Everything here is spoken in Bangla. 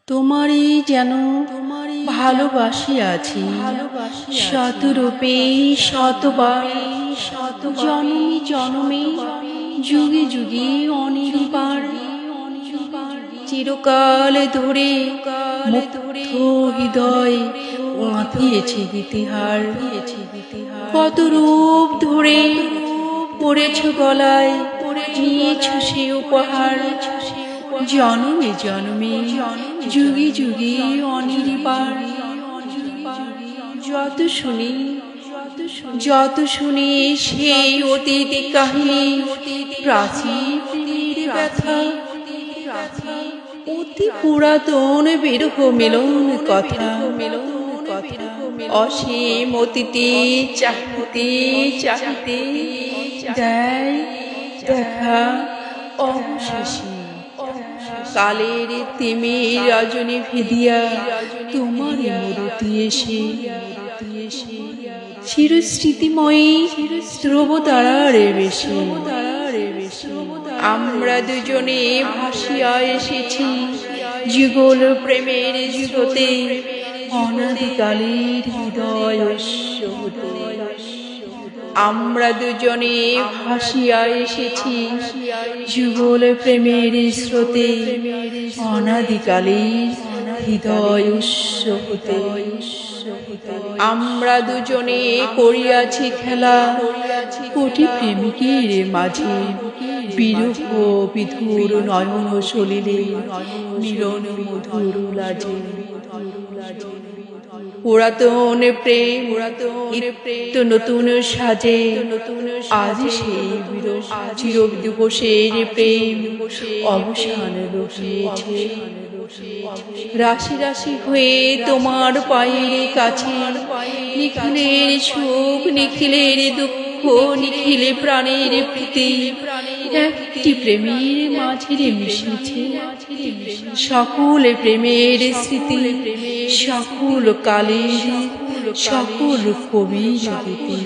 তোমারই যেন ভালোবাসি আছি, শতরূপে শতবার, জনমে জনমে, যুগে যুগে অনির্বার, চিরকাল ধরে মুগ্ধ হৃদয় মাতিয়েছে গীতিহার। কত রূপ ধরে পড়েছ গলায়, নিয়েছ সে উপহার, জনমে জনমে, যুগে যুগে অনির্বার। যত শুনি সেই অতীত কাহিনী, প্রাচীন প্রেমের ব্যথা, অতি পুরাতন বিরহ মিলন কথা, অসীম অতীতে চাহিতে চাহিতে দেয় দেখা অবশেষে। কালের তিমি রজনী ভিদিয়া তোমার মূর্তি এসে, চিরস্মৃতিময়ী ধ্রুবতারার বেশে আমরা দুজনে ভাসিয়া এসেছি যুগল প্রেমের স্রোতে, অনাদিকালের হৃদয় হতে। আমরা দুজনে ভাসিয়া এসেছি যুগল প্রেমের স্রোতে, অনাদিকালের হৃদয় হতে। আমরা দুজনে করিয়াছি খেলা কোটি প্রেমিকের মাঝে, বিরহ বিধুর নয়ন সলিলে মিলন মধুর লাজে। পুরাতন প্রেম নিত্য নতুন সাজে, আজ সেই চির দিবসের প্রেম অবসান রহিয়েছে। রাশি রাশি হয়ে তোমার পায়ের কাছে, নিখিলের সুখ নিখিলের দুঃখ, নিখিলে প্রাণের প্রীতি, একটি প্রেমের মাঝে মিশেছে সকল প্রেমের স্মৃতি, সকল কালের সকল কবির গীতি।